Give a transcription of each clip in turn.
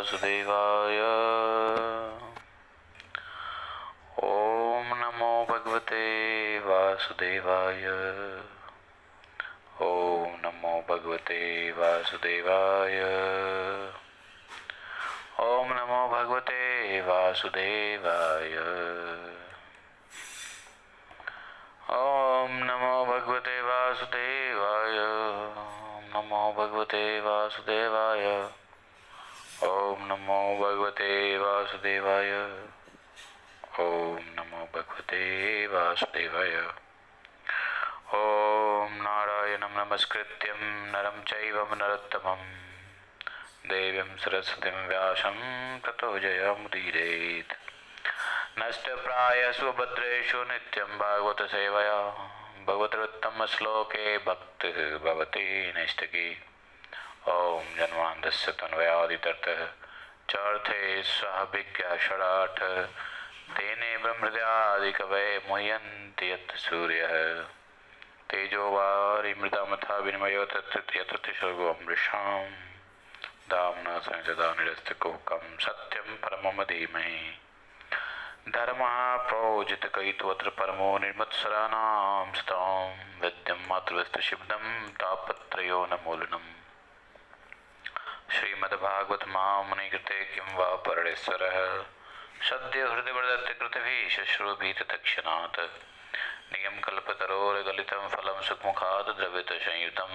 वासुदेवाय। ओम नमो भगवते वासुदेवाय। ओम नमो भगवते वासुदेवाय। ओम नमो भगवते वासुदेवाय। ओम नमो भगवते वासुदेवाय। ओम नमो भगवते वासुदेवाय। ओम नमो भगवते वासुदेवाय। ओम नमो भगवते वासुदेवाय। ओम नारायणं नमस्कृत्यं नरं चैव नरोत्तमं देवीं सरस्वतीं व्यासं ततो जयमुदीरयेत्। नष्टप्रायस्व भद्रेषु नित्यं भागवत सेवया भगवतोत्तमश्लोके भक्तिः भवति नैष्ठिकी। ओम जन्मान्तस्य तन्वयादितरतः चार्थे स्वाभिज्ञाषडाठ तेने ब्रह्महृदयादिकवये मुह्यन्ति यत् सूर्यः तेजो वारिमृतामथा विनिमयो तत्र यत्र तिसर्गो अमृषां दाम्ना संसदा निरस्तकुहकं सत्यं परमं धीमहि। धर्मः प्रोजितकैतवत्र परमो निर्मत्सराणां सतां विद्यं मातृवस्तुशिब्दं तापत्रयोन्मूलनम्। श्रीमद्भागवत महामुनिकृते किं वा परमेश्वरः सद्यो हृदयवदत्ते कृतभिः शुश्रूषिततत्क्षणात् नियं कल्पतरोर्गलितं फलं सुखमुखात् द्रवितसंयुतं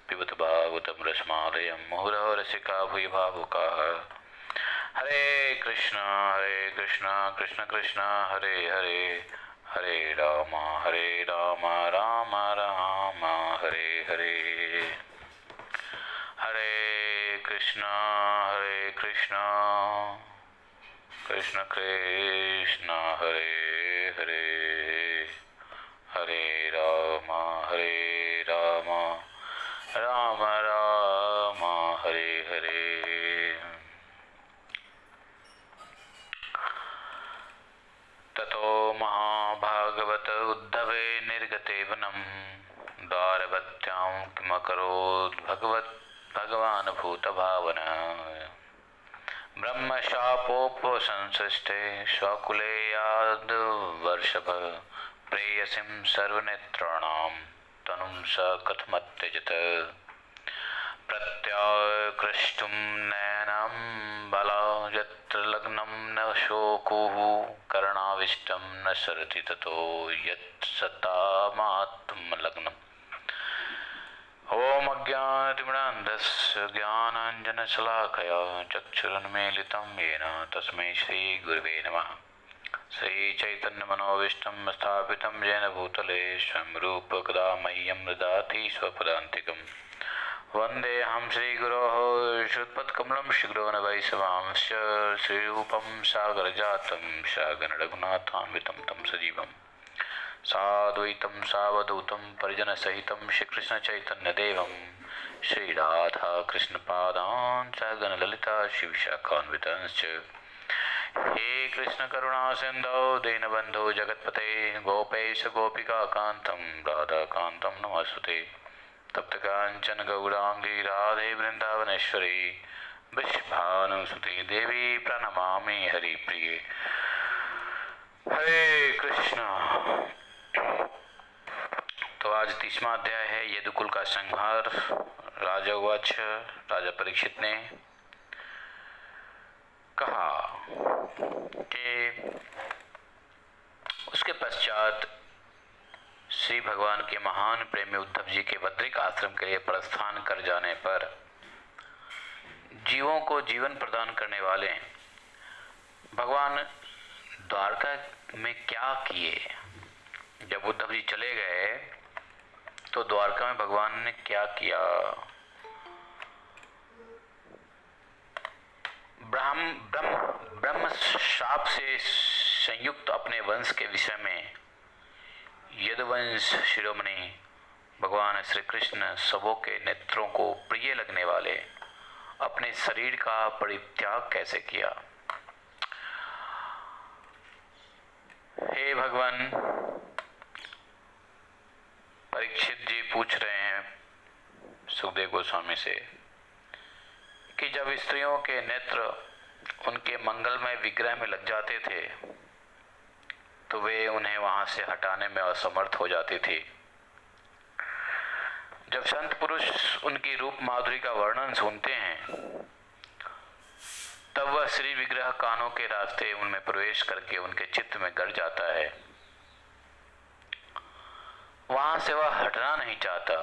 पिबत भागवतं रसमालयं मुहुरः रसिका भूय भावुकाः। हरे कृष्ण कृष्ण कृष्ण हरे हरे हरे राम राम राम हरे हरे। हरे कृष्ण कृष्ण कृष्ण हरे हरे हरे राम राम राम हरे हरे। ततो महाभागवत उद्धवे निर्गते वनं द्वारवत्यां किमकरोत् भगवान् भूतभावनः। ब्रह्मशापोपसंसृष्टे स्वकुले यादवर्षभ प्रेयसीं सर्वनेत्राणां तनुं स कथमत्यजत। प्रत्याकृष्टुं नयनं बला यत्र लग्नं न शोकुः कर्णाविष्टं न सरति ततो यत् सतामात्मलग्नम्। ओम अज्ञानतिमिरान्धस्य ज्ञानाञ्जनशलाकया चक्षुरुन्मीलितं येन तस्मै श्रीगुरवे नमः। श्रीचैतन्यमनोभीष्टं स्थापितं येन भूतले स्वयं रूप कदा मह्यं ददाति स्वपदान्तिकं। वन्देऽहं श्रीगुरोः श्रुतपथकमलं शीघ्रो न वैष्णवांश्च श्रीरूपं सागरजातं सागररघुनाथान्वितं तं सजीवम् साद्वैतं सावधूतं परिजनसहितं श्रीकृष्णचैतन्यदेवं श्रीराधा कृष्णपादान् सहगणललिता श्रीविशाखान्वितांश्च। हे कृष्णकरुणासिन्धो दीनबन्धो जगत्पते गोपेश गोपिकान्तं राधाकान्तं नमस्ते। तप्तकाञ्चन गौराङ्गी राधे वृन्दावनेश्वरी वृषभानुसुते देवी प्रणमामि हरिप्रिये। हरे कृष्ण। तो आज 30वां अध्याय है यदुकुल का संहार। राजा उवाच, राजा परीक्षित ने कहा कि उसके पश्चात श्री भगवान के महान प्रेमी उद्धव जी के बद्रिक आश्रम के लिए प्रस्थान कर जाने पर जीवों को जीवन प्रदान करने वाले भगवान द्वारका में क्या किए। जब उद्धव जी चले गए तो द्वारका में भगवान ने क्या किया। ब्रह्म शाप से संयुक्त अपने वंश के विषय में यदुवंश शिरोमणि भगवान श्री कृष्ण सबों के नेत्रों को प्रिय लगने वाले अपने शरीर का परित्याग कैसे किया। हे भगवान, परीक्षित जी पूछ रहे हैं सुखदेव गोस्वामी से कि जब स्त्रियों के नेत्र उनके मंगलमय विग्रह में लग जाते थे तो वे उन्हें वहां से हटाने में असमर्थ हो जाती थी। जब संत पुरुष उनकी रूप माधुरी का वर्णन सुनते हैं तब वह श्री विग्रह कानों के रास्ते उनमें प्रवेश करके उनके चित्त में गड़ जाता है। वहां से वह हटना नहीं चाहता।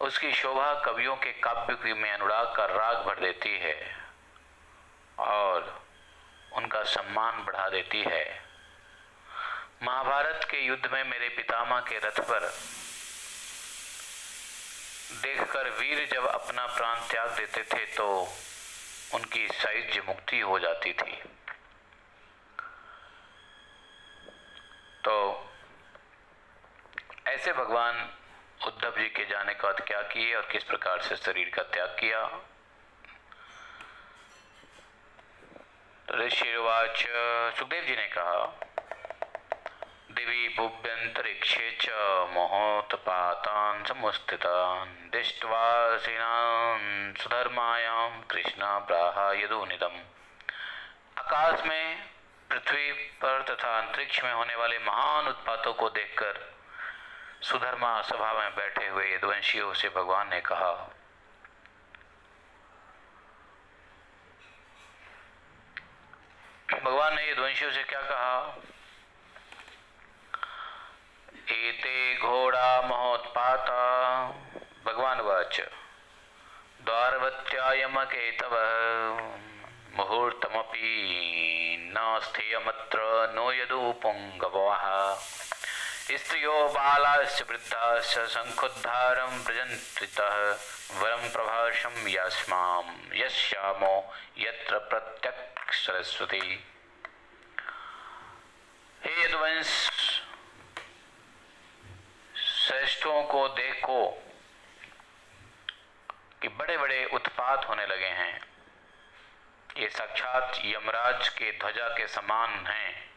उसकी शोभा कवियों के काव्य में अनुराग का राग भर देती है और उनका सम्मान बढ़ा देती है। महाभारत के युद्ध में मेरे पितामह के रथ पर देखकर वीर जब अपना प्राण त्याग देते थे तो उनकी सायुज्य मुक्ति हो जाती थी। तो ऐसे भगवान उद्धव जी के जाने के बाद क्या किए और किस प्रकार से शरीर का त्याग किया। ऋषिर्वाच, सुखदेव जी ने कहा, दिवि भुव्यंतरिक्षे च मोहोत्पातान् समुस्थितान् दृष्ट्वासिनान् सुधर्मायां कृष्ण प्राह यदुनिदम्। आकाश में, पृथ्वी पर तथा अंतरिक्ष में होने वाले महान उत्पातों को देखकर सुधर्मा सभा में बैठे हुए यदुवंशियों से भगवान ने कहा, भगवान ने यदुवंशियों से क्या कहा, एते घोड़ा महोत्पाता, भगवान वाच, द्वारवत्यायमकेतव मुहूर्तमपि नास्थेयमत्र नो यदुपुंगवः। स्त्रियो बालाश्च वृद्धाश्च शंखोद्धारं व्रजन्त्यतः वरं प्रभाषं यस्मां यस्यामो यत्र प्रत्यक्ष सरस्वती। हे यदुवंश श्रेष्ठों को देखो कि बड़े बड़े उत्पात होने लगे हैं। ये साक्षात यमराज के ध्वजा के समान हैं।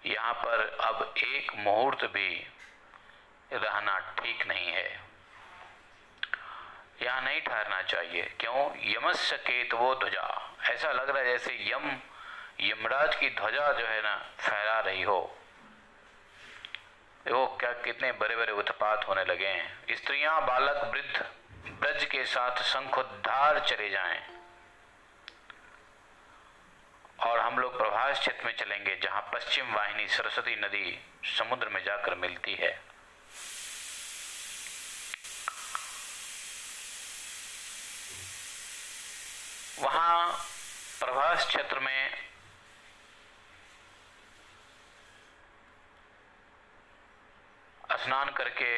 यहाँ पर अब एक मुहूर्त भी रहना ठीक नहीं है, यहाँ नहीं ठहरना चाहिए। क्यों? यमस्य केतवो ध्वजा, ऐसा लग रहा है जैसे यमराज की ध्वजा जो है ना फहरा रही हो। वो क्या कितने बड़े बड़े उत्पात होने लगे हैं। स्त्रियां बालक वृद्ध ब्रज के साथ शंखोद्धार चले जाएं और हम लोग प्रभास क्षेत्र में चलेंगे जहां पश्चिम वाहिनी सरस्वती नदी समुद्र में जाकर मिलती है। वहां प्रभास क्षेत्र में स्नान करके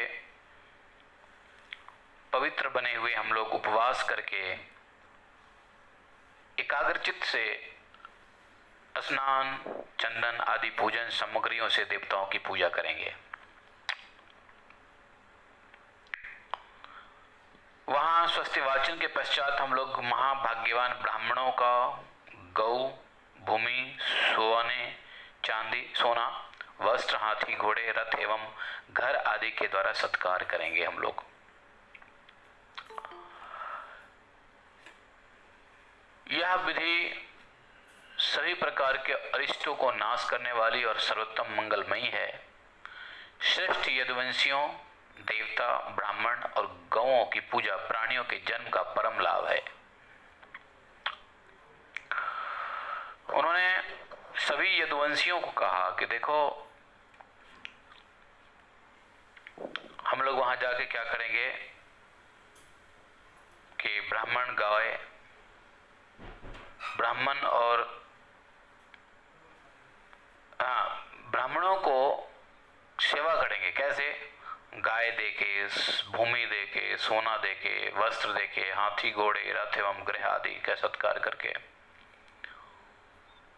पवित्र बने हुए हम लोग उपवास करके एकाग्रचित्त से स्नान, चंदन आदि पूजन सामग्रियों से देवताओं की पूजा करेंगे। वहां स्वस्ति वाचन के पश्चात हम लोग महाभाग्यवान ब्राह्मणों का गौ, भूमि, सोना, वस्त्र, हाथी, घोड़े, रथ एवं घर आदि के द्वारा सत्कार करेंगे हम लोग। यह विधि सभी प्रकार के अरिष्टों को नाश करने वाली और सर्वोत्तम मंगलमयी है। श्रेष्ठ यदुवंशियों, देवता, ब्राह्मण और गौओं की पूजा प्राणियों के जन्म का परम लाभ है। उन्होंने सभी यदुवंशियों को कहा कि देखो, हम लोग वहां जाके क्या करेंगे कि ब्राह्मण और ब्राह्मणों को सेवा करेंगे। कैसे? गाय देके, भूमि देके, सोना देके, वस्त्र देके, हाथी, घोड़े, रथ एवं गृह आदि का सत्कार करके।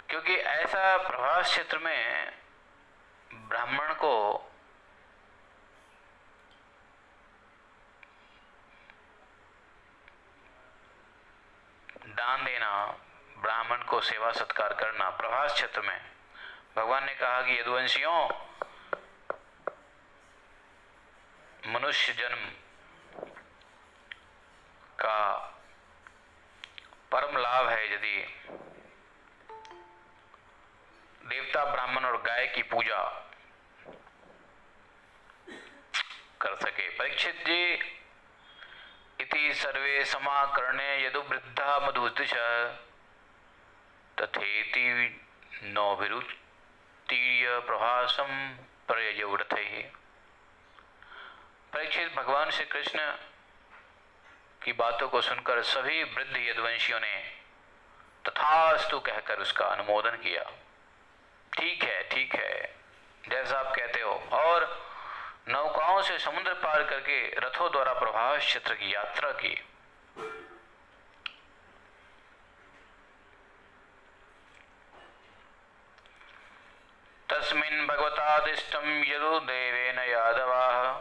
क्योंकि ऐसा प्रभास क्षेत्र में ब्राह्मण को दान देना, ब्राह्मण को सेवा सत्कार करना प्रभास क्षेत्र में, भगवान ने कहा कि यदुवंशियों, मनुष्य जन्म का यदि देवता ब्राह्मण और गाय की पूजा कर सके। परीक्षित जी इति सर्वे समाकरणे यदु वृद्धा मधुतिश तथेति नौभिरुत्तीर्य प्रभासम प्रययौरथैः। परीक्षित, भगवान श्री कृष्ण की बातों को सुनकर सभी वृद्ध यदुवंशियों ने तथास्तु कहकर उसका अनुमोदन किया। ठीक है, जैसा आप कहते हो। और नौकाओं से समुद्र पार करके रथों द्वारा प्रभास क्षेत्र की यात्रा की। तस्मिन् भगवतादिष्टं यदुदेवेन यादवाः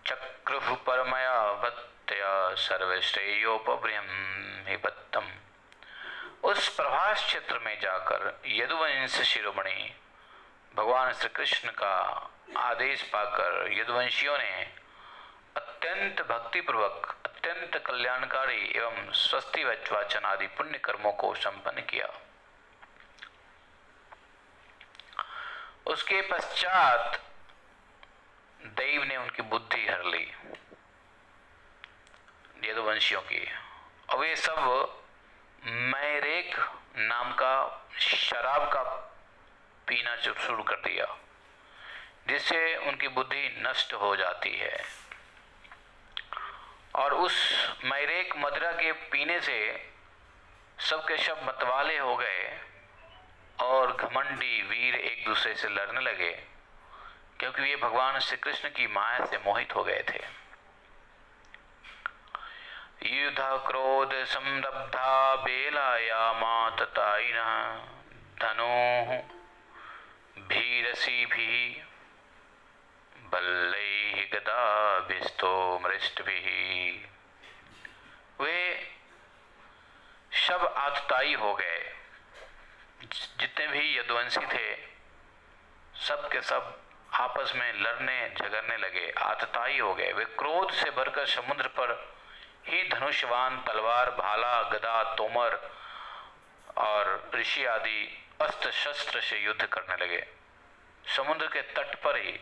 चक्रुः परमया भक्त्या सर्वश्रेयोपबृंहिपत्तम्। उस प्रभास क्षेत्र में जाकर यदुवंश शिरोमणि भगवान श्री कृष्ण का आदेश पाकर यदुवंशियों ने अत्यंत भक्तिपूर्वक अत्यंत कल्याणकारी एवं स्वस्ति वाचन आदि पुण्य कर्मों को संपन्न किया। उसके पश्चात दैव ने उनकी बुद्धि हर ली यदुवंशियों की, और वे सब मैरेक नाम का शराब का पीना शुरू कर दिया, जिससे उनकी बुद्धि नष्ट हो जाती है। और उस मैरेक मदिरा के पीने से सबके सब मतवाले हो गए और घमंडी वीर एक दूसरे से लड़ने लगे, क्योंकि ये भगवान श्री कृष्ण की माया से मोहित हो गए थे। युद्ध क्रोध संरब्धा बेलायामा तताइनः धनुः भीरसीभिः बल्लैः गदाभिस्तोमृष्टभिः। वे सब आतताई हो गए, जितने भी यदुवंशी थे सब के सब आपस में लड़ने झगड़ने लगे, आतताई हो गए। वे क्रोध से भरकर समुद्र पर ही धनुष्यवान तलवार, भाला, गदा, तोमर और ऋषि आदि अस्त्र शस्त्र से युद्ध करने लगे। समुद्र के तट पर ही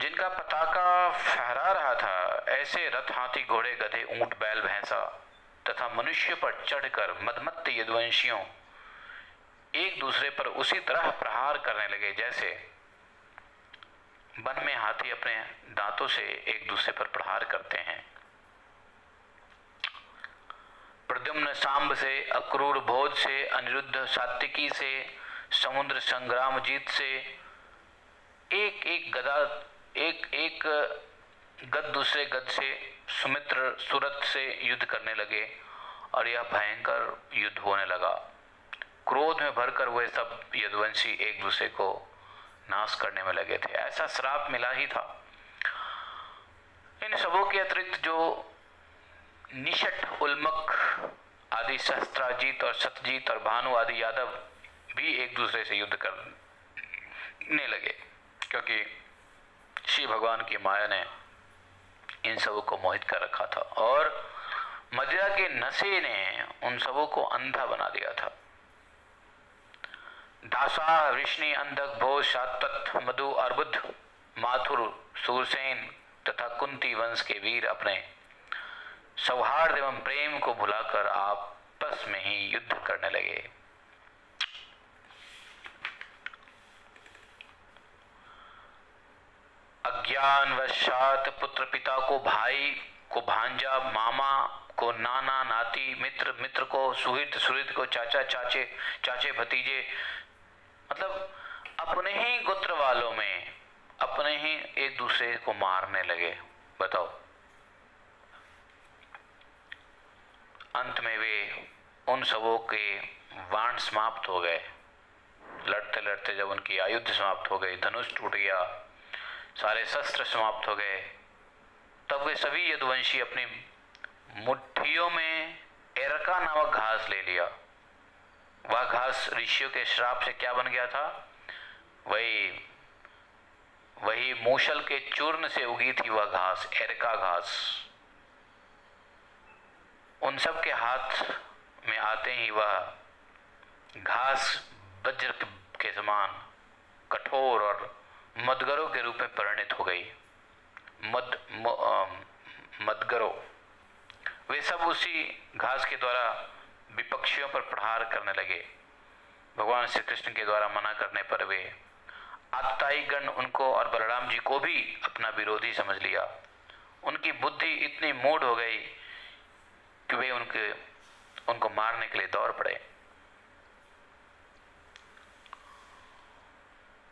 जिनका पताका फहरा रहा था, ऐसे रथ, हाथी, घोड़े, गधे, ऊंट, बैल, भैंसा तथा मनुष्य पर चढ़कर मदमत्त यदुवंशियों एक दूसरे पर उसी तरह प्रहार करने लगे जैसे वन में हाथी अपने दांतों से एक दूसरे पर प्रहार करते हैं। प्रद्युम्न सांब से, अक्रूर भोज से, अनिरुद्ध सात्विकी से, समुद्र संग्रामजीत से एक एक गद दूसरे गद से, सुमित्र सुरत से युद्ध करने लगे और यह भयंकर युद्ध होने लगा। क्रोध में भरकर वे सब यदुवंशी एक दूसरे को नाश करने में लगे थे। ऐसा श्राप मिला ही था। इन सबों के अतिरिक्त जो निषट, उल्मक आदि सहस्त्राजीत और सतजीत और भानु आदि यादव भी एक दूसरे से युद्ध करने लगे, क्योंकि श्री भगवान की माया ने इन सबों को मोहित कर रखा था और मदिरा के नशे ने उन सबों को अंधा बना दिया था। दासा, ऋषि, अंधक, भोज, सात्वत, मधु, अर्बुद, माथुर, सूरसेन तथा कुंती वंश के वीर अपने सौहार्द एवं प्रेम को भुलाकर आपस में ही युद्ध करने लगे। अज्ञानवशात पुत्र पिता को भाई को भांजा, मामा को नाना, नाती, मित्र, मित्र को सुहृद, सुहृद को चाचा, चाचे, चाचे भतीजे, मतलब अपने ही गोत्र वालों में अपने ही एक दूसरे को मारने लगे। बताओ, अंत में वे उन सबों के वाण समाप्त हो गए। लड़ते लड़ते जब उनकी आयुध समाप्त हो गई, धनुष टूट गया, सारे शस्त्र समाप्त हो गए, तब वे सभी यदुवंशी अपनी मुट्ठियों में एरका नामक घास ले लिया। वह घास ऋषियों के श्राप से क्या बन गया था? वही मूसल के चूर्ण से उगी थी वह घास, एरका घास। उन सब के हाथ में आते ही वह घास वज्र के समान कठोर और मदगरों के रूप में परिणित हो गई। मदगरों, वे सब उसी घास के द्वारा विपक्षियों पर प्रहार करने लगे। भगवान श्री कृष्ण के द्वारा मना करने पर वे आतताई गण उनको और बलराम जी को भी अपना विरोधी समझ लिया। उनकी बुद्धि इतनी मूढ़ हो गई कि वे उनको मारने के लिए दौड़ पड़े।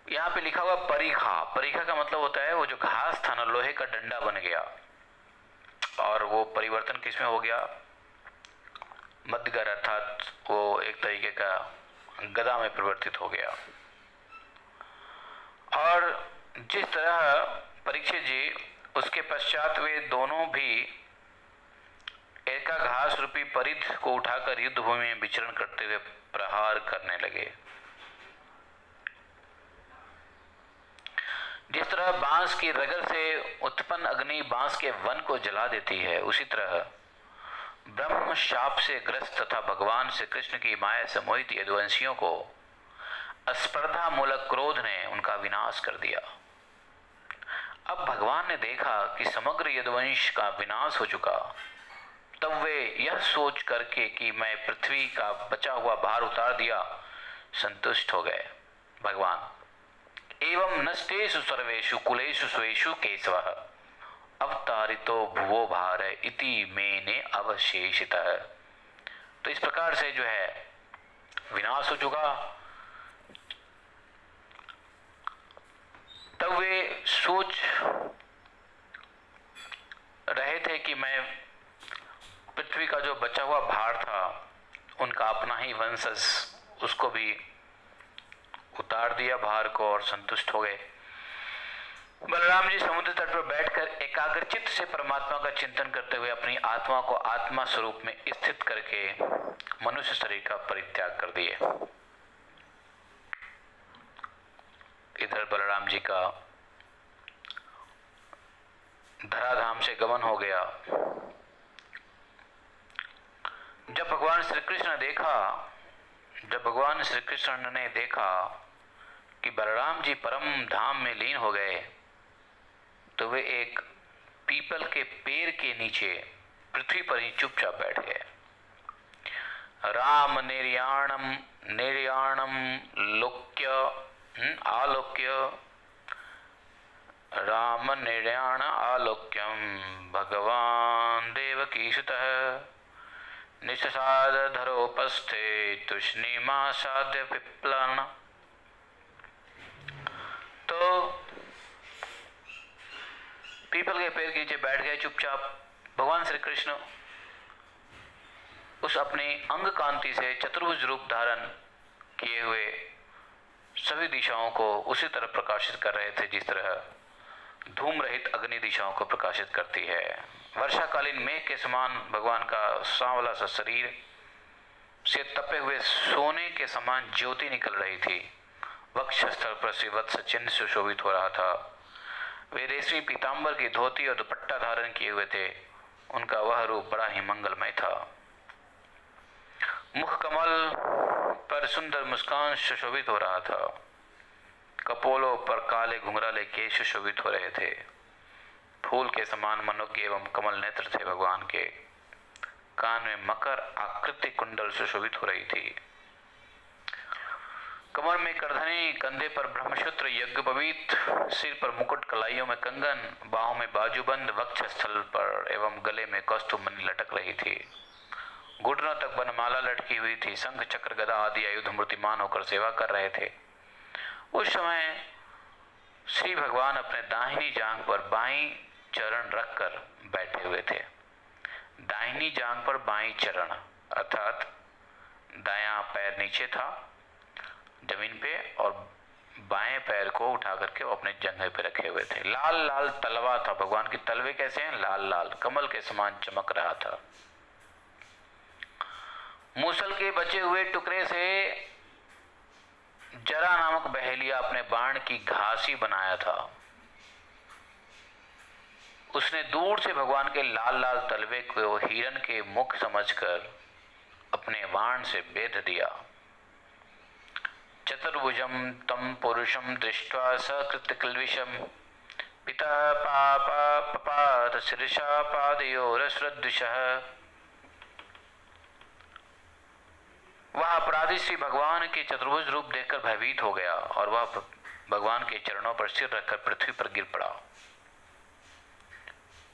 यहाँ पे लिखा हुआ परीखा, परीखा का मतलब होता है वो जो घास था ना, लोहे का डंडा बन गया और वो परिवर्तन किसमें हो गया? मदगर, अर्थात वो एक तरीके का गदा में परिवर्तित हो गया। और जिस तरह परीक्षित जी, उसके पश्चात वे दोनों भी एका घास रूपी परिध को उठाकर युद्ध भूमि में विचरण करते हुए प्रहार करने लगे। जिस तरह बांस की रगड़ से उत्पन्न अग्नि बांस के वन को जला देती है, उसी तरह ब्रह्म शाप से ग्रस्त तथा भगवान श्री कृष्ण की माया से मोहित यदुवंशियों को अस्पर्धा मूलक क्रोध ने उनका विनाश कर दिया। अब भगवान ने देखा कि समग्र यदुवंश का विनाश हो चुका, तब वे यह सोच करके कि मैं पृथ्वी का बचा हुआ भार उतार दिया, संतुष्ट हो गए। भगवान एवं नष्टेषु सर्वेषु कुलेषु स्वेषु केशवः अवतारितो भुवो भार इति मेने अवशेषितः। तो इस प्रकार से जो है विनाश हो चुका। तब वे सोच रहे थे कि मैं पृथ्वी का जो बचा हुआ भार था, उनका अपना ही वंशज, उसको भी उतार दिया भार को और संतुष्ट हो गए। बलराम जी समुद्र तट पर बैठकर एकाग्रचित्त से परमात्मा का चिंतन करते हुए अपनी आत्मा को आत्मा स्वरूप में स्थित करके मनुष्य शरीर का परित्याग कर दिए। इधर बलराम जी का धराधाम से गमन हो गया। जब भगवान श्री कृष्ण ने देखा कि बलराम जी परम धाम में लीन हो गए, तो वे एक पीपल के पेड़ के नीचे पृथ्वी पर ही चुपचाप बैठ गए। राम निर्याणम आलोक्य राम निर्याण आलोक्यम भगवान देवकीसुतः निशसाद धरोपस्थे तुष्णीमासाद्य पिप्लन। तो पीपल के पेड़ के नीचे बैठ गए चुपचाप। भगवान श्री कृष्ण उस अपनी अंग कांति से चतुर्भुज रूप धारण किए हुए सभी दिशाओं को उसी तरह प्रकाशित कर रहे थे जिस तरह धूम रहित अग्नि दिशाओं को प्रकाशित करती है। वर्षाकालीन मेघ के समान भगवान का सांवला सा शरीर से तपे हुए सोने के समान ज्योति निकल रही थी। वक्षस्थल पर श्रीवत्स चिन्ह सुशोभित हो रहा था। वे रेशमी पीतांबर की धोती और दुपट्टा धारण किए हुए थे। उनका वह रूप बड़ा ही मंगलमय था। मुख कमल पर सुंदर मुस्कान सुशोभित हो रहा था। कपोलों पर काले घुंघराले केश सुशोभित हो रहे थे। फूल के समान मनोज्ञ एवं कमल नेत्र थे भगवान के। कान में मकर आकृति कुंडल सुशोभित हो रही थी। कमर में करधनी, कंधे पर ब्रह्मसूत्र यज्ञोपवीत, सिर पर मुकुट, कलाइयों में कंगन, बाहों में बाजूबंद, वक्षस्थल पर एवं गले में कौस्तुभमणि लटक रही थी। घुटनों तक बनमाला लटकी हुई थी। शंख चक्र गदा आदि आयुध मूर्तिमान होकर सेवा कर रहे थे। उस समय श्री भगवान अपने दाहिनी जांघ पर बाईं चरण रखकर बैठे हुए थे। दाहिनी जांघ पर बाईं चरण अर्थात दायां पैर नीचे था जमीन पे और बाएं पैर को उठा करके वो अपने जंघे पे रखे हुए थे। लाल लाल तलवा था। भगवान की तलवे कैसे हैं? लाल लाल, कमल के समान चमक रहा था। मूसल के बचे हुए टुकड़े से जरा नामक बहेलिया अपने बाण की घासी बनाया था। उसने दूर से भगवान के लाल लाल तलवे को हिरण के मुख समझकर अपने बाण से बेध दिया। चतुर्भुजम तम पुरुषम दृष्ट्वा सकृत किल्बिषम पिता पापा पपात शीर्षा पादयोरश्रद्विषः। वह अपराधी श्री भगवान के चतुर्भुज रूप देखकर भयभीत हो गया और वह भगवान के चरणों पर सिर रखकर पृथ्वी पर गिर पड़ा।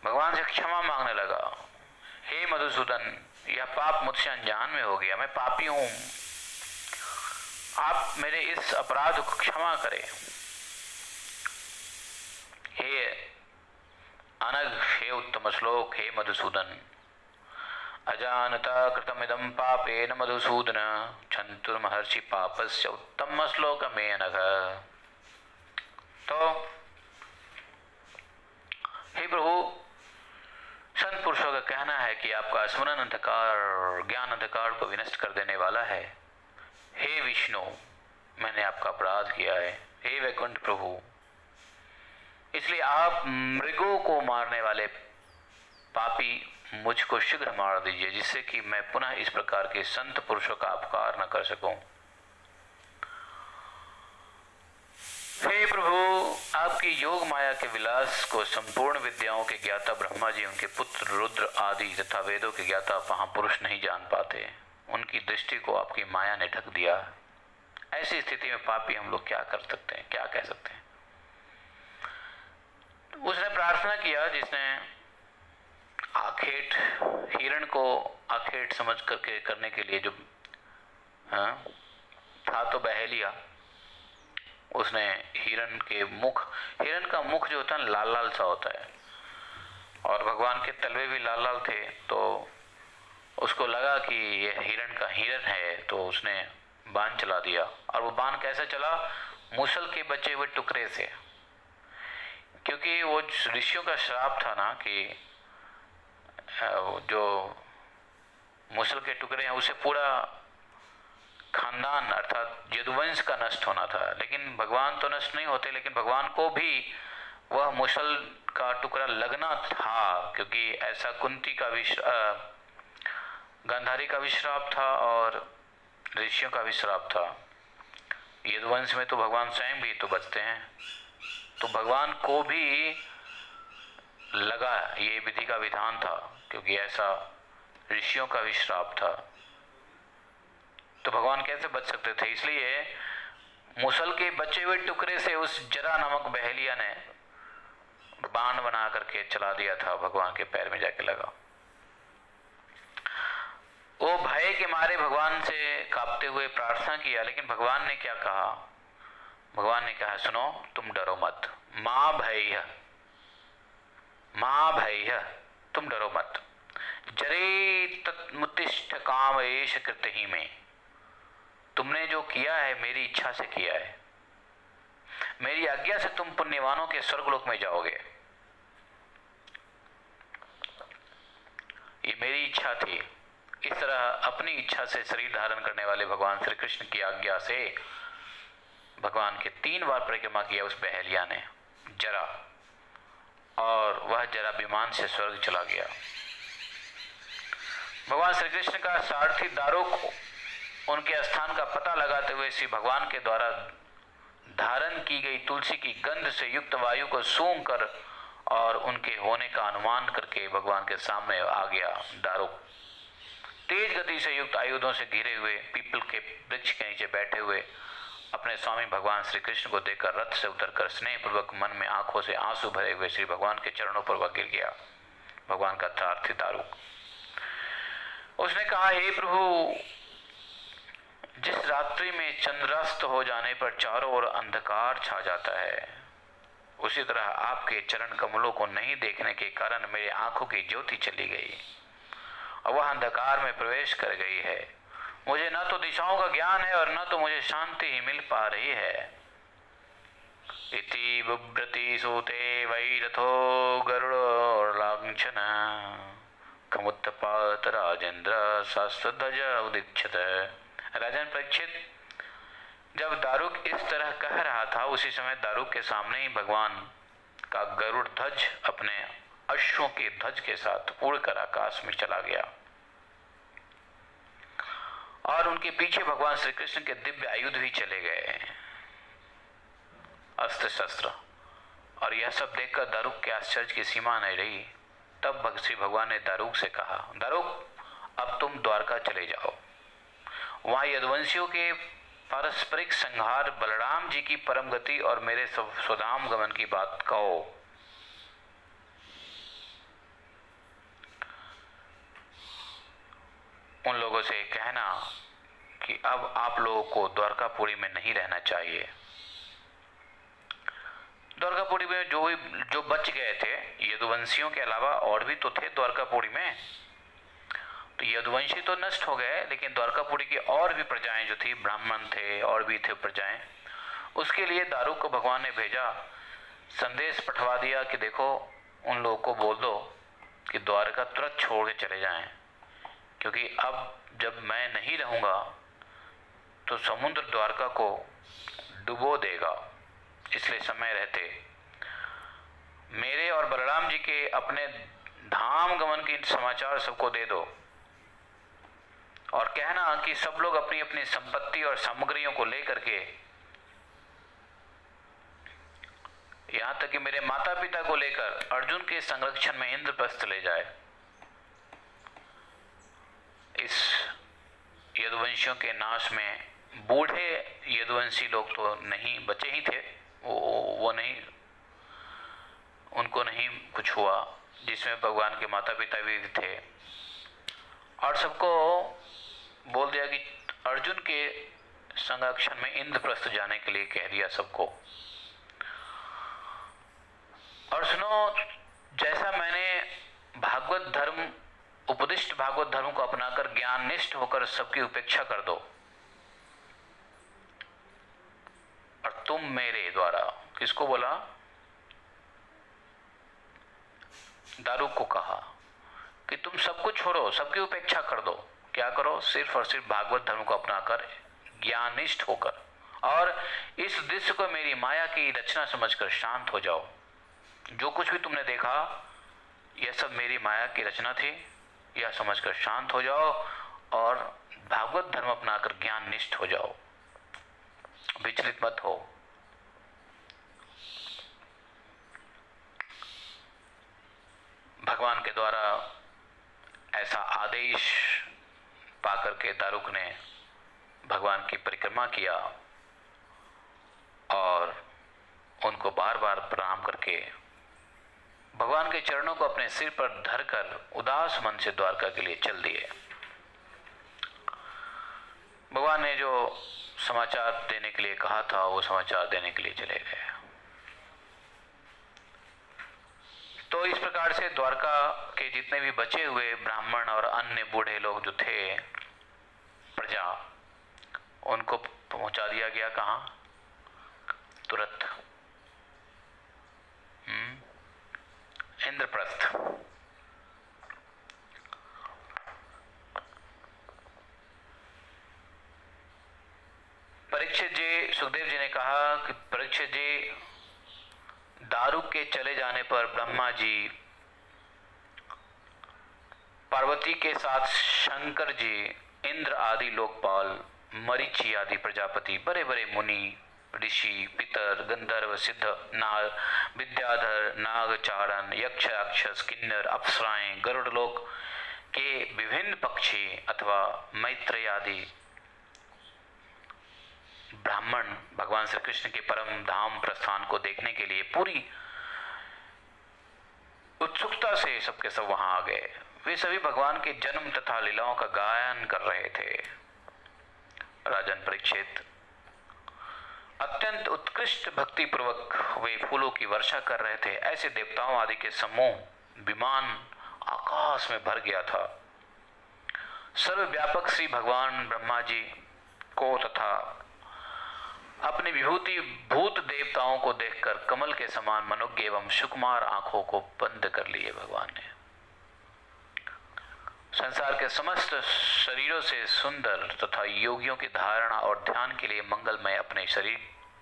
भगवान से क्षमा मांगने लगा, हे मधुसूदन, यह पाप मुझसे अनजान में हो गया, मैं पापी हूं, आप मेरे इस अपराध को क्षमा करें। हे अनघ, हे उत्तम श्लोक, हे मधुसूदन, अजानता कृतमिदं पापेन मधुसूदन क्षन्तुर्महर्षि पापस्य उत्तम श्लोक में अनघ। तो हे प्रभु, संत पुरुषों का कहना है कि आपका स्मरण अंधकार ज्ञान अंधकार को विनष्ट कर देने वाला है। हे विष्णु, मैंने आपका अपराध किया है। हे वैकुंठ प्रभु, इसलिए आप मृगों को मारने वाले पापी मुझको शीघ्र मार दीजिए, जिससे कि मैं पुनः इस प्रकार के संत पुरुषों का अपकार न कर सकूं। हे प्रभु, आपकी योग माया के विलास को संपूर्ण विद्याओं के ज्ञाता ब्रह्मा जी, उनके पुत्र रुद्र आदि तथा वेदों के ज्ञाता महापुरुष नहीं जान पाते। उनकी दृष्टि को आपकी माया ने ढक दिया। ऐसी स्थिति में पापी हम लोग क्या कर सकते हैं, क्या कह सकते हैं। उसने प्रार्थना किया, जिसने आखेट हिरण को आखेट समझ करके करने के लिए जो था तो बह लिया। उसने हिरण का मुख जो होता है लाल लाल सा होता है और भगवान के तलवे भी लाल लाल थे, तो उसको लगा कि यह हिरण का हिरण है, तो उसने बाण चला दिया। और वो बाण कैसे चला? मूसल के बचे हुए टुकड़े से, क्योंकि वो ऋषियों का श्राप था ना कि जो मूसल के टुकड़े हैं उसे पूरा खानदान अर्थात यदुवंश का नष्ट होना था। लेकिन भगवान तो नष्ट नहीं होते, लेकिन भगवान को भी वह मूसल का टुकड़ा लगना था, क्योंकि ऐसा कुंती का भी गांधारी का भी श्राप था और ऋषियों का भी श्राप था। यदुवंश में तो भगवान स्वयं भी तो बचते हैं, तो भगवान को भी लगा, ये विधि का विधान था, क्योंकि ऐसा ऋषियों का भी श्राप था। तो भगवान कैसे बच सकते थे? इसलिए मूसल के बचे हुए टुकड़े से उस जरा नामक बहेलिया ने बाण बना करके चला दिया था, भगवान के पैर में जाके लगा। वो भय के मारे भगवान से कांपते हुए प्रार्थना किया, लेकिन भगवान ने क्या कहा? भगवान ने कहा, सुनो, तुम डरो मत, माँ भय, तुम डरो मत। जरे तत्मुतिष्ठ काम एष कृत ही में, तुमने जो किया है मेरी इच्छा से किया है। मेरी आज्ञा से तुम पुण्यवानों के स्वर्गलोक में जाओगे, ये मेरी इच्छा थी। इस तरह अपनी इच्छा से शरीर धारण करने वाले भगवान श्री कृष्ण की आज्ञा से भगवान के 3 बार परिक्रमा किया उस बहेलिया ने, जरा, और वह जरा विमान से स्वर्ग चला गया। भगवान श्री कृष्ण का सारथी दारुक उनके स्थान का पता लगाते हुए श्री भगवान के द्वारा धारण की गई तुलसी की गंध से युक्त वायु को सूंघ कर और उनके होने का अनुमान करके भगवान के सामने आ गया। दारुक तेज गति से युक्त आयुधों से घिरे हुए पीपल के वृक्ष के नीचे बैठे हुए अपने स्वामी भगवान श्री कृष्ण को देखकर रथ से उतरकर स्नेहपूर्वक मन में आंखों से आंसू भरे हुए श्री भगवान के चरणों पर वह गिर गया। भगवान का सारथी दारुक, उसने कहा, हे प्रभु, जिस रात्रि में चंद्रास्त हो जाने पर चारों ओर अंधकार छा जाता है, उसी तरह आपके चरण कमलों को नहीं देखने के कारण मेरी आंखों की ज्योति चली गई और वह अंधकार में प्रवेश कर गई है। मुझे न तो दिशाओं का ज्ञान है और न तो मुझे शांति ही मिल पा रही है। इति बिभ्रति सूते वैरथो गरुड़ोर्लांछन खमुत्पात राजेंद्र शास्त्रध्वज उदीक्षित। राजन परीक्षित, जब दारुक इस तरह कह रहा था, उसी समय दारुक के सामने ही भगवान का गरुड़ ध्वज अपने अश्वों के ध्वज के साथ उड़कर आकाश में चला गया और उनके पीछे भगवान श्री कृष्ण के दिव्य आयुध भी चले गए, अस्त्र शस्त्र। और यह सब देखकर दारुक के आश्चर्य की सीमा नहीं रही। तब श्री भगवान ने दारुक से कहा, दारुक अब तुम द्वारका चले जाओ, वहां यदुवंशियों के पारस्परिक संहार, बलराम जी की परम गति और मेरे स्वधाम गमन की बात कहो। उन लोगों से कहना कि अब आप लोगों को द्वारकापुरी में नहीं रहना चाहिए। द्वारकापुरी में जो बच गए थे, यदुवंशियों के अलावा और भी तो थे द्वारकापुरी में, तो यदुवंशी तो नष्ट हो गए, लेकिन द्वारकापुरी की और भी प्रजाएं जो थी, ब्राह्मण थे और भी थे प्रजाएं, उसके लिए दारुक को भगवान ने भेजा, संदेश पठवा दिया कि देखो उन लोगों को बोल दो कि द्वारका तुरंत छोड़ के चले जाएं, क्योंकि अब जब मैं नहीं रहूँगा तो समुद्र द्वारका को डुबो देगा, इसलिए समय रहते मेरे और बलराम जी के अपने धाम गमन की समाचार सबको दे दो और कहना कि सब लोग अपनी अपनी संपत्ति और सामग्रियों को लेकर के, यहां तक कि मेरे माता पिता को लेकर अर्जुन के संरक्षण में इंद्रप्रस्थ ले जाए। इस यदुवंशियों के नाश में बूढ़े यदुवंशी लोग तो नहीं बचे ही थे, वो नहीं, उनको नहीं कुछ हुआ, जिसमें भगवान के माता पिता भी थे, और सबको बोल दिया कि अर्जुन के संरक्षण में इंद्रप्रस्थ जाने के लिए कह दिया सबको। और सुनो, जैसा मैंने भागवत धर्म, उपदिष्ट भागवत धर्म को अपनाकर ज्ञाननिष्ठ होकर सबकी उपेक्षा कर दो, और तुम मेरे द्वारा, किसको बोला? दारुक को कहा कि तुम सब कुछ छोड़ो, सबकी उपेक्षा कर दो, क्या करो? सिर्फ और सिर्फ भागवत धर्म को अपनाकर ज्ञाननिष्ठ होकर, और इस दृश्य को मेरी माया की रचना समझकर शांत हो जाओ। जो कुछ भी तुमने देखा यह सब मेरी माया की रचना थी, यह समझकर शांत हो जाओ और भागवत धर्म अपनाकर ज्ञाननिष्ठ हो जाओ, विचलित मत हो। भगवान के द्वारा ऐसा आदेश पाकर के दारुक ने भगवान की परिक्रमा किया और उनको बार बार प्रणाम करके भगवान के चरणों को अपने सिर पर धरकर उदास मन से द्वारका के लिए चल दिए। भगवान ने जो समाचार देने के लिए कहा था वो समाचार देने के लिए चले गए। तो इस प्रकार से द्वारका के जितने भी बचे हुए ब्राह्मण और अन्य बूढ़े लोग जो थे, प्रजा, उनको पहुंचा दिया गया कहाँ? तुरंत इंद्रप्रस्थ। परीक्षित जी, सुखदेव जी ने कहा कि परीक्षित जी, दारुक के चले जाने पर ब्रह्मा जी, पार्वती के साथ शंकर जी, इंद्र आदि लोकपाल, मरीचि आदि प्रजापति, बड़े बड़े मुनि, ऋषि, पितर, गंधर्व, सिद्ध, नाग, विद्याधर, नागचारण, यक्ष, राक्षस, किन्नर, अप्सराएं, गरुड़लोक के विभिन्न पक्षी अथवा मैत्रेय आदि ब्राह्मण भगवान श्री कृष्ण के परम धाम प्रस्थान को देखने के लिए पूरी उत्सुकता से सबके सब वहां आ गए। वे सभी भगवान के जन्म तथा लीलाओं का गायन कर रहे थे। राजन परीक्षित, अत्यंत उत्कृष्ट भक्ति पूर्वक वे फूलों की वर्षा कर रहे थे। ऐसे देवताओं आदि के समूह विमान आकाश में भर गया था। सर्वव्यापक श्री भगवान ब्रह्मा जी को तथा अपनी विभूति भूत देवताओं को देखकर कमल के समान मनोज्ञ एवं सुकुमार आंखों को बंद कर लिए भगवान ने। संसार के समस्त शरीरों से सुंदर तथा योगियों की धारणा और ध्यान के लिए मंगलमय अपने शरीर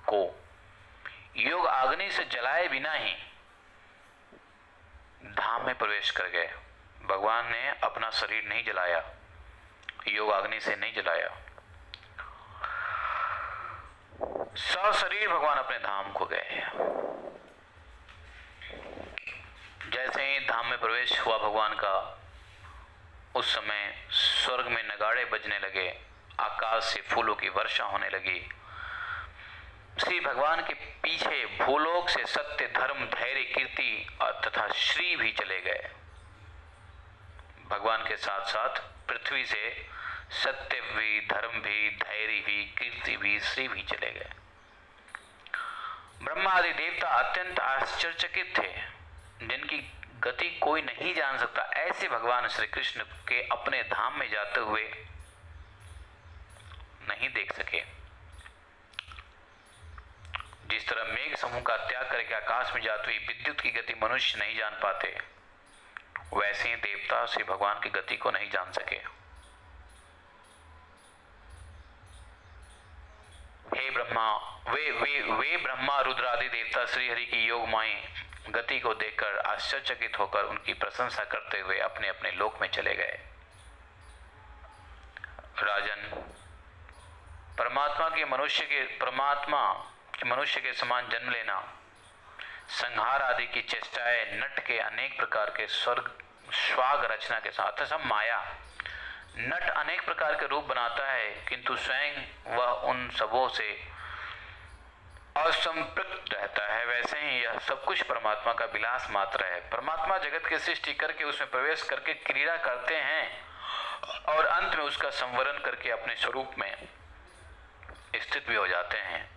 को योग अग्नि से जलाए बिना ही धाम में प्रवेश कर गए। भगवान ने अपना शरीर नहीं जलाया, योगाग्नि से नहीं जलाया, सशरीर भगवान अपने धाम को गए। जैसे ही धाम में प्रवेश हुआ भगवान का, उस समय स्वर्ग में नगाड़े बजने लगे, आकाश से फूलों की वर्षा होने लगी। श्री भगवान के पीछे भूलोक से सत्य, धर्म, धैर्य, कीर्ति तथा श्री भी चले गए। भगवान के साथ साथ पृथ्वी से सत्य भी, धर्म भी, धैर्य भी, कीर्ति भी, श्री भी चले गए। ब्रह्मा आदि देवता अत्यंत आश्चर्यचकित थे, जिनकी गति कोई नहीं जान सकता। ऐसे भगवान श्री कृष्ण के अपने धाम में जाते हुए नहीं देख सके। जिस तरह मेघ समूह का त्याग करके आकाश में जाती हुई विद्युत की गति मनुष्य नहीं जान पाते, वैसे ही देवता से भगवान की गति को नहीं जान सके। हे ब्रह्मा, वे ब्रह्मा, रुद्र आदि देवता श्री हरि की योगमय गति को देखकर आश्चर्यचकित होकर उनकी प्रशंसा करते हुए अपने अपने लोक में चले गए। राजन, परमात्मा मनुष्य के समान जन्म लेना, संहार आदि की चेष्टाएं, नट के अनेक प्रकार के स्वाग रचना के साथ, सब माया। नट अनेक प्रकार के रूप बनाता है, किंतु स्वयं वह उन सबों से असंपृक्त रहता है। वैसे ही यह सब कुछ परमात्मा का विलास मात्र है। परमात्मा जगत की सृष्टि करके उसमें प्रवेश करके क्रीड़ा करते हैं और अंत में उसका संवरण करके अपने स्वरूप में स्थित भी हो जाते हैं।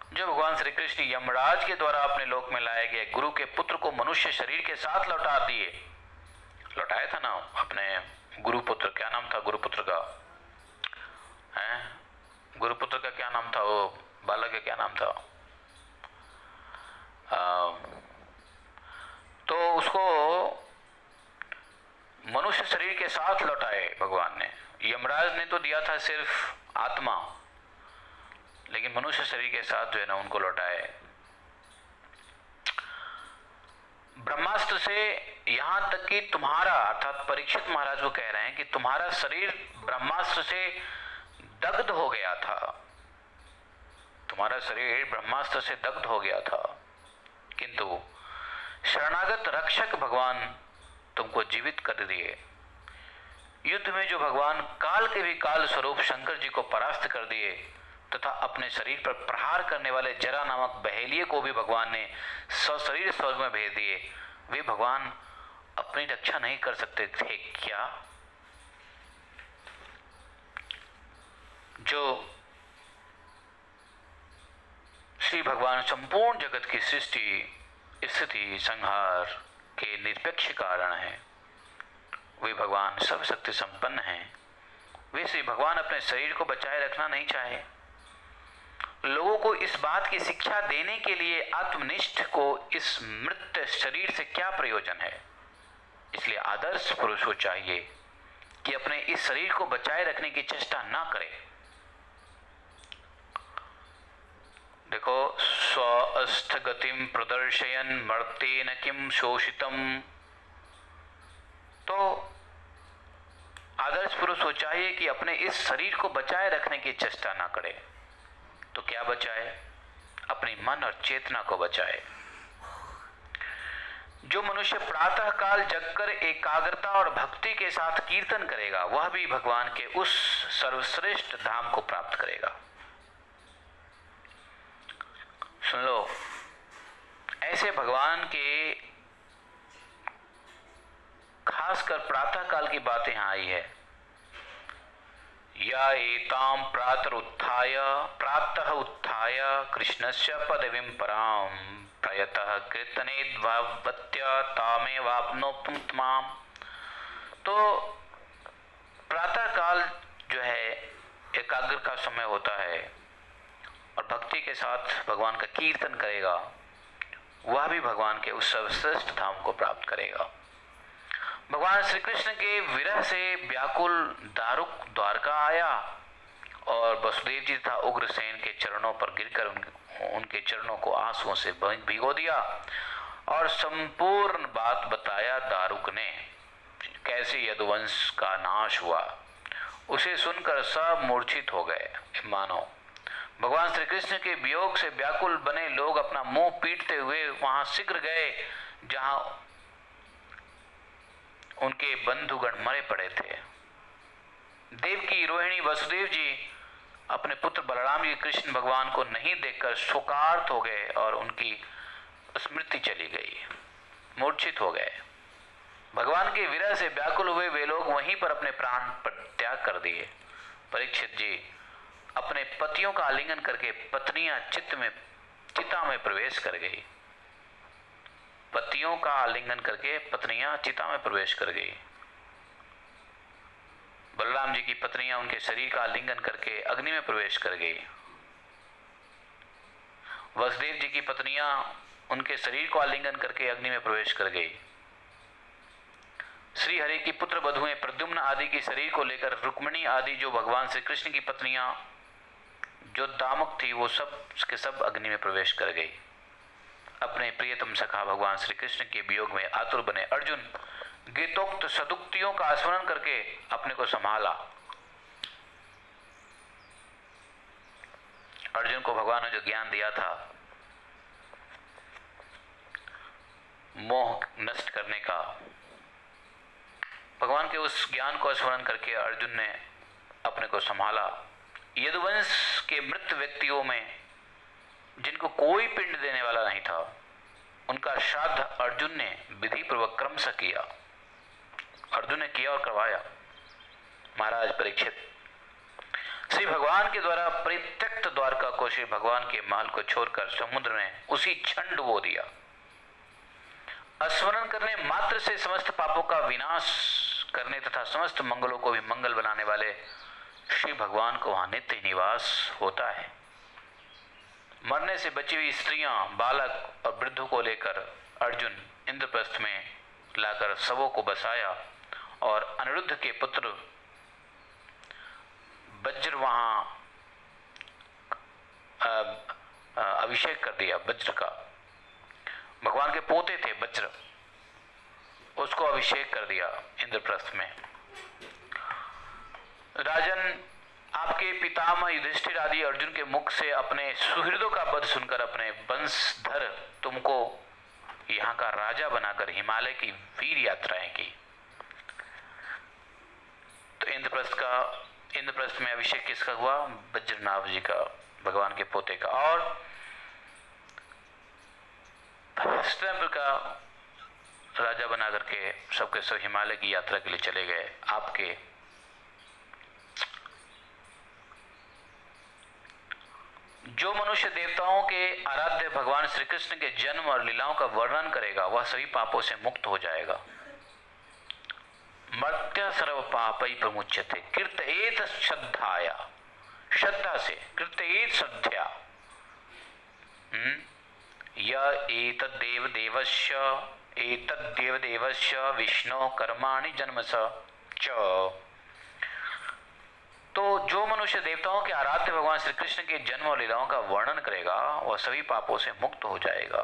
जो भगवान श्री कृष्ण यमराज के द्वारा अपने लोक में लाए गए गुरु के पुत्र को मनुष्य शरीर के साथ लौटाया था ना अपने गुरुपुत्र। क्या नाम था गुरुपुत्र का? गुरुपुत्र का क्या नाम था? वो बालक का क्या नाम था? तो उसको मनुष्य शरीर के साथ लौटाए भगवान ने। यमराज ने तो दिया था सिर्फ आत्मा, लेकिन मनुष्य शरीर के साथ जो है ना उनको लौटाए। ब्रह्मास्त्र से यहां तक कि तुम्हारा, अर्थात परीक्षित महाराज वो कह रहे हैं कि तुम्हारा शरीर ब्रह्मास्त्र से दग्ध हो गया था। तुम्हारा शरीर ब्रह्मास्त्र से दग्ध हो गया था, किंतु शरणागत रक्षक भगवान तुमको जीवित कर दिए। युद्ध में जो भगवान काल के भी काल स्वरूप शंकर जी को परास्त कर दिए तथा अपने शरीर पर प्रहार करने वाले जरा नामक बहेलिये को भी भगवान ने सशरीर स्वर्ग में भेज दिए। वे भगवान अपनी रक्षा नहीं कर सकते थे क्या? जो श्री भगवान संपूर्ण जगत की सृष्टि, स्थिति, संहार के निरपेक्ष कारण हैं, वे भगवान सर्वशक्ति संपन्न हैं। वे श्री भगवान अपने शरीर को बचाए रखना नहीं चाहे। लोगों को इस बात की शिक्षा देने के लिए आत्मनिष्ठ को इस मृत शरीर से क्या प्रयोजन है। इसलिए आदर्श पुरुष को चाहिए कि अपने इस शरीर को बचाए रखने की चेष्टा ना करे। देखो, स्वस्थ गतिम प्रदर्शयन मर्तेन किम शोषितम। तो आदर्श पुरुष को चाहिए कि अपने इस शरीर को बचाए रखने की चेष्टा ना करे। तो क्या बचाए? अपनी मन और चेतना को बचाए। जो मनुष्य प्रातः काल जगकर एकाग्रता और भक्ति के साथ कीर्तन करेगा, वह भी भगवान के उस सर्वश्रेष्ठ धाम को प्राप्त करेगा। सुन लो, ऐसे भगवान के खासकर प्रातः काल की बातें यहां आई है। या एताम प्रातः उत्थाय कृष्णस्य पदवीं पराम प्रयतः कीर्तनेद्भवत्य तामेवाप्नोत्तमाम्। तो प्रातः काल जो है एकाग्र का समय होता है और भक्ति के साथ भगवान का कीर्तन करेगा, वह भी भगवान के उस सर्वश्रेष्ठ धाम को प्राप्त करेगा। भगवान श्री कृष्ण के विरह से व्याकुल दारुक द्वारका आया और वसुदेव जी तथा उग्रसेन के चरणों पर गिरकर उनके चरणों को आंसुओं से भिगो दिया और संपूर्ण बात बताया दारुक ने, कैसे यदुवंश का नाश हुआ। उसे सुनकर सब मूर्छित हो गए। मानो भगवान श्री कृष्ण के वियोग से व्याकुल बने लोग अपना मुंह पीटते हुए वहां शीघ्र गए जहां उनके बंधुगण मरे पड़े थे। देवकी, रोहिणी, वसुदेव जी अपने पुत्र बलराम जी कृष्ण भगवान को नहीं देखकर शोकार्त हो गए और उनकी स्मृति चली गई, मूर्छित हो गए। भगवान के विरह से व्याकुल हुए वे लोग वहीं पर अपने प्राण त्याग कर दिए। परीक्षित जी अपने पतियों का आलिंगन करके पत्नियां चिता में प्रवेश कर गई। पतियों का आलिंगन करके पत्नियां चिता में प्रवेश कर गई। बलराम जी की पत्नियां उनके शरीर का आलिंगन करके अग्नि में प्रवेश कर गई। वसुदेव जी की पत्नियां उनके शरीर को आलिंगन करके अग्नि में प्रवेश कर गई। श्री हरि की पुत्र वधुएं प्रद्युम्न आदि की शरीर को लेकर रुक्मिणी आदि जो भगवान श्री कृष्ण की पत्नियां जो दामुक थी वो सब के सब अग्नि में प्रवेश कर गई। अपने प्रियतम सखा भगवान श्री कृष्ण के वियोग में आतुर बने अर्जुन गीतोक्त सदुक्तियों का स्मरण करके अपने को संभाला। अर्जुन को भगवान ने जो ज्ञान दिया था मोह नष्ट करने का, भगवान के उस ज्ञान को स्मरण करके अर्जुन ने अपने को संभाला। यदुवंश के मृत व्यक्तियों में जिनको कोई पिंड देने वाला नहीं था उनका श्राद्ध अर्जुन ने विधि पूर्वक क्रम से किया। अर्जुन ने किया और करवाया। महाराज परीक्षित, श्री भगवान के द्वारा परित्यक्त द्वारका को श्री भगवान के महल को छोड़कर समुद्र ने उसी क्षण डुबो दिया। स्मरण करने मात्र से समस्त पापों का विनाश करने तथा समस्त मंगलों को भी मंगल बनाने वाले श्री भगवान को वहां नित्य निवास होता है। मरने से बची हुई स्त्रियां, बालक और वृद्धों को लेकर अर्जुन इंद्रप्रस्थ में लाकर शवों को बसाया और अनिरुद्ध के पुत्र वज्र वहां अभिषेक कर दिया। वज्र का भगवान के पोते थे वज्र, उसको अभिषेक कर दिया इंद्रप्रस्थ में। राजन, आपके पितामह युधिष्ठिर आदि अर्जुन के मुख से अपने सुहृदों का वध सुनकर अपने वंशधर तुमको यहाँ का राजा बनाकर हिमालय की वीर यात्राएं की। तो इंद्रप्रस्थ में अभिषेक किसका हुआ? वज्रनाभ जी का, भगवान के पोते का। और हस्तिनापुर का राजा बना करके सबके सब हिमालय की यात्रा के लिए चले गए। आपके जो मनुष्य देवताओं के आराध्य भगवान श्री कृष्ण के जन्म और लीलाओं का वर्णन करेगा वह सभी पापों से मुक्त हो जाएगा। मर्त्य सर्व पापै प्रमुच्यते कीर्तयेत श्रद्धाया, श्रद्धा से कीर्तयेत श्रद्धा। एतद्देव देवस्य विष्णु कर्माणि जन्मस च। तो जो मनुष्य देवताओं के आराध्य भगवान श्री कृष्ण के जन्म और लीलाओं का वर्णन करेगा वह सभी पापों से मुक्त हो जाएगा।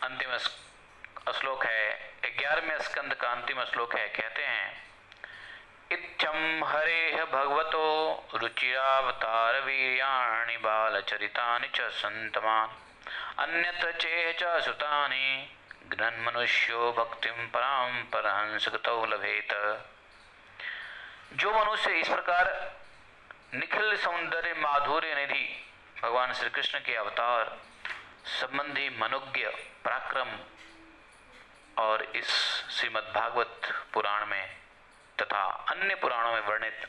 अंतिम श्लोक है, 11वें स्कंद का अंतिम श्लोक है। कहते हैं, इत्थं हरेः भगवतो रुचिरावतार वीर्याणि बालचरितानि च संतमान् अन्यत्र चेह च सुतानि गृहन् मनुष्यो भक्तिं परां परहंस गतौ लभेत। जो मनुष्य इस प्रकार निखिल सौंदर्य माधुर्य निधि भगवान श्री कृष्ण के अवतार संबंधी मनुज्ञ पराक्रम और इस श्रीमद् भागवत पुराण में तथा अन्य पुराणों में वर्णित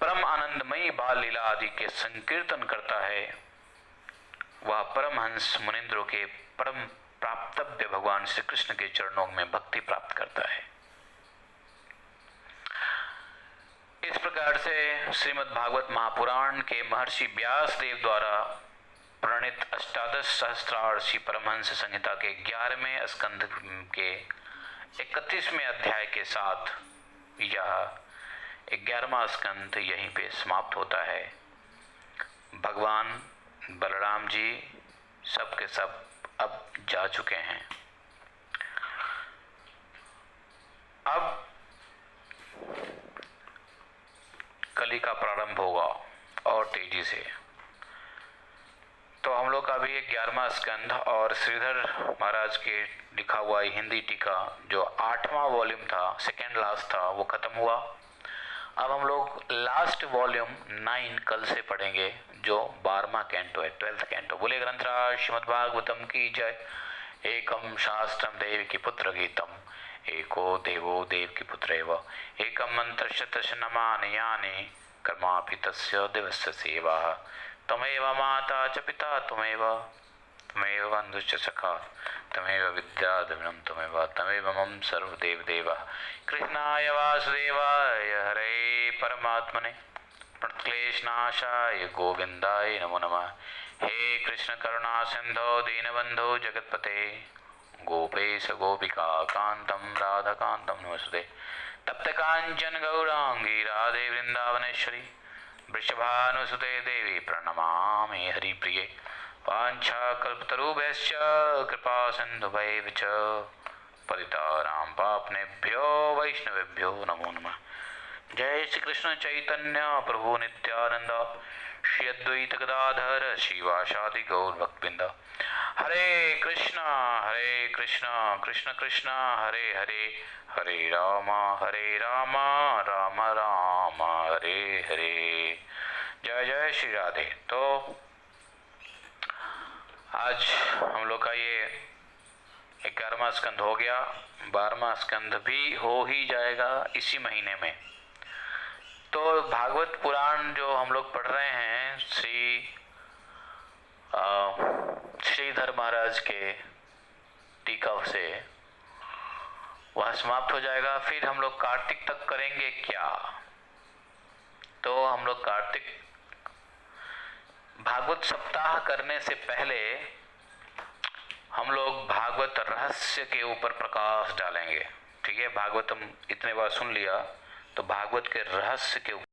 परम आनंदमयी बाल लीला आदि के संकीर्तन करता है, वह परमहंस मुनिंद्रों के परम प्राप्तव्य भगवान श्री कृष्ण के चरणों में भक्ति प्राप्त करता है। इस प्रकार से श्रीमद् भागवत महापुराण के महर्षि व्यास देव द्वारा प्रणीत अष्टादश सहस्त्रार्षि परमहंस संहिता के 11वें स्कंध के 31वें अध्याय के साथ यह 11वां स्कंध यहीं पे समाप्त होता है। भगवान बलराम जी सब के सब अब जा चुके हैं। अब कली का प्रारंभ होगा और तेजी से। तो हम लोग का अभी 11वां स्कंध और श्रीधर महाराज के लिखा हुआ हिंदी टीका जो 8वां वॉल्यूम था, सेकेंड लास्ट था, वो खत्म हुआ। अब हम लोग लास्ट वॉल्यूम 9 कल से पढ़ेंगे जो 12वां कैंटो है, 12th कैंटो। बोले ग्रंथराज श्रीमद् भागवतम की जय। एकम शास्त्रम देव की पुत्र गीतम, एको देवो देव की पुत्र एव, एकम मंत्र शतश नमानि यानि कर्मापि तस्य दिवस्य सेवा, तमेव माता च पिता त्वमेव बन्धुश्च सखा तमेव विद्याधनं तमेव मम सर्वदेव देव। कृष्णाय वासुदेवाय हरे परमात्मने प्रणतक्लेशनाशाय गोविंदाय नमो नमः। हे कृष्ण करुणा सिंधो दीनबंधो जगत्पते गोपेश गोपिका कांतं राधाकांतं नमस्ते। तप्त कांचन गौरांगी राधे वृंदावनेश्वरी वृषभानुसुते देवी प्रणमामि हरिप्रिये। वाञ्छाकल्पतरुभ्यश्च कृपा सिन्धुभैव च पतितानां पावनेभ्यो वैष्णवेभ्यो नमो नमः। जय श्री कृष्ण चैतन्य प्रभु नित्यानंद श्री अद्वैत गदाधर शिवासादि गौर भक्तवृंद। हरे कृष्णा कृष्ण कृष्ण हरे हरे, हरे राम राम राम हरे हरे। जय जय श्री राधे। तो आज हम लोग का ये 11वां स्कंद हो गया, 12वां स्कंद भी हो ही जाएगा इसी महीने में। तो भागवत पुराण जो हम लोग पढ़ रहे हैं श्रीधर महाराज के टीका से, वह समाप्त हो जाएगा। फिर हम लोग कार्तिक तक करेंगे क्या? तो हम लोग कार्तिक भागवत सप्ताह करने से पहले हम लोग भागवत रहस्य के ऊपर प्रकाश डालेंगे। ठीक है, भागवत हम इतने बार सुन लिया, तो भागवत के रहस्य के ऊपर